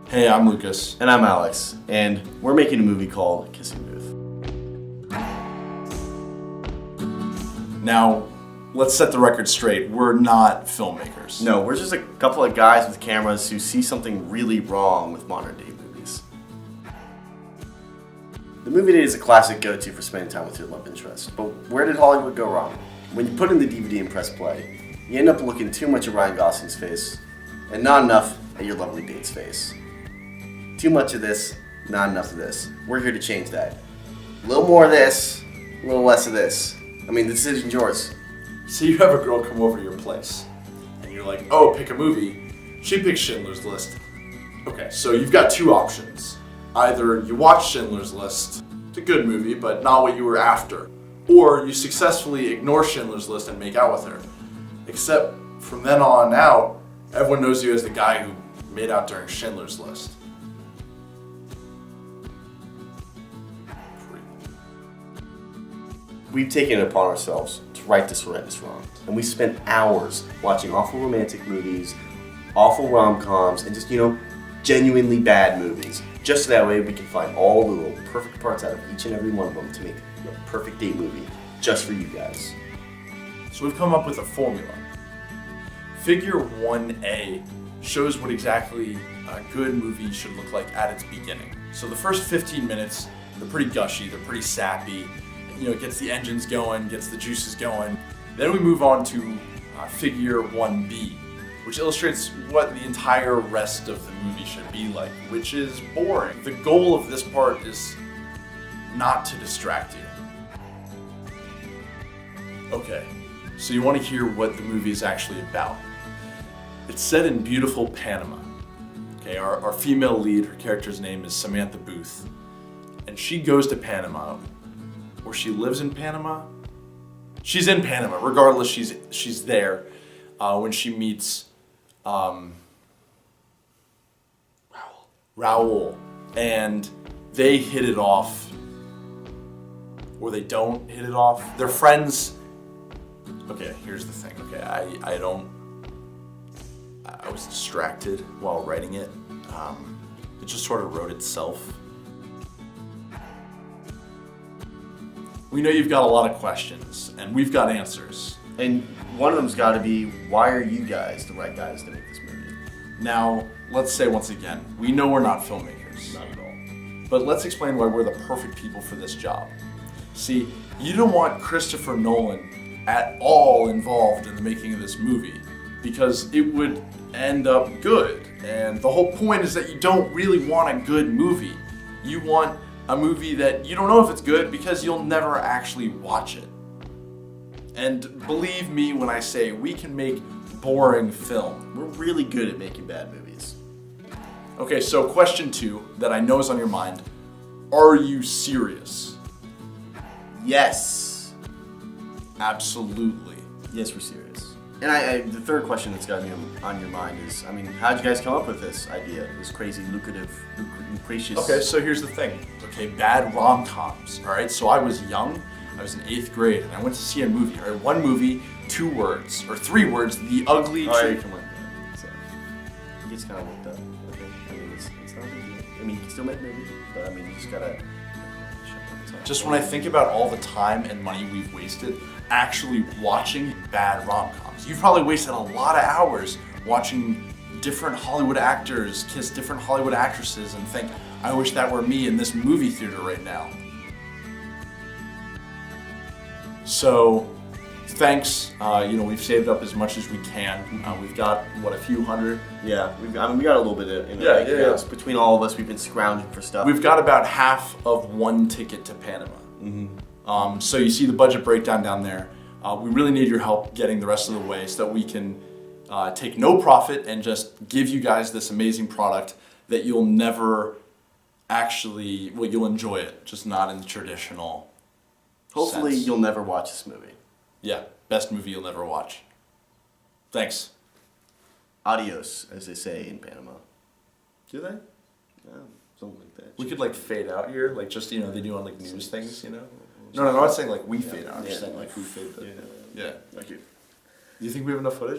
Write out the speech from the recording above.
Hey, I'm Lucas. And I'm Alex, and we're making a movie called Kissing Booth. Now, let's set the record straight. We're not filmmakers. No, we're just a couple of guys with cameras who see something really wrong with modern day movies. The movie date is a classic go-to for spending time with your love interest, but where did Hollywood go wrong? When you put in the DVD and press play, you end up looking too much at Ryan Gosling's face, and not enough at your lovely date's face. Too much of this, not enough of this. We're here to change that. A little more of this, a little less of this. I mean, the decision's yours. So you have a girl come over to your place, and you're like, oh, pick a movie. She picks Schindler's List. Okay, so you've got two options. Either you watch Schindler's List, it's a good movie, but not what you were after. Or you successfully ignore Schindler's List and make out with her. Except from then on out, everyone knows you as the guy who made out during Schindler's List. We've taken it upon ourselves to right this horrendous wrong. And we spent hours watching awful romantic movies, awful rom-coms, and just, genuinely bad movies. Just so that way we can find all the little perfect parts out of each and every one of them to make a perfect date movie just for you guys. So we've come up with a formula. Figure 1A shows what exactly a good movie should look like at its beginning. So the first 15 minutes, they're pretty gushy, they're pretty sappy. It gets the engines going, gets the juices going. Then we move on to figure 1B, which illustrates what the entire rest of the movie should be like, which is boring. The goal of this part is not to distract you. Okay, so you want to hear what the movie is actually about. It's set in beautiful Panama. Okay, our female lead, her character's name is Samantha Booth, and she goes to Panama, or she lives in Panama. She's in Panama. Regardless, she's there when she meets Raul, and they hit it off, or they don't hit it off. They're friends. Okay, here's the thing. Okay, I was distracted while writing it. It just sort of wrote itself. We know you've got a lot of questions, and we've got answers. And one of them's got to be, why are you guys the right guys to make this movie? Now, let's say once again, we know we're not filmmakers. Not at all. But let's explain why we're the perfect people for this job. See, you don't want Christopher Nolan at all involved in the making of this movie, because it would end up good. And the whole point is that you don't really want a good movie. You want a movie that you don't know if it's good because you'll never actually watch it. And believe me when I say we can make boring film. We're really good at making bad movies. Okay, so question 2 that I know is on your mind. Are you serious? Yes. Absolutely. Yes, we're serious. And the third question that's got me on your mind is, how'd you guys come up with this idea? This crazy, lucrative. Okay, so here's the thing. Okay, bad rom-coms, all right? So I was young, I was in 8th grade, and I went to see a movie, all right? One movie, 2 words, or 3 words, The Ugly... All right, come on. So, it gets kind of worked up, okay? It's not a big deal. You can still make movies, but you just gotta... Just when I think about all the time and money we've wasted actually watching bad rom-coms, you've probably wasted a lot of hours watching different Hollywood actors kiss different Hollywood actresses and think, I wish that were me in this movie theater right now. So, thanks. We've saved up as much as we can. We've got, a few hundred? Yeah, we got a little bit in the yeah. Between all of us, we've been scrounging for stuff. We've got about half of one ticket to Panama. Mm-hmm. So you see the budget breakdown down there. We really need your help getting the rest of the way so that we can take no profit and just give you guys this amazing product that you'll never actually, you'll enjoy it, just not in the traditional Hopefully sense. You'll never watch this movie. Yeah, best movie you'll never watch. Thanks. Adios, as they say in Panama. Do they? Yeah, something like that. We could fade out here, they do on news things, No, I'm not saying we fade out. I'm just saying who fade. Yeah. Thank you. Do you think we have enough footage?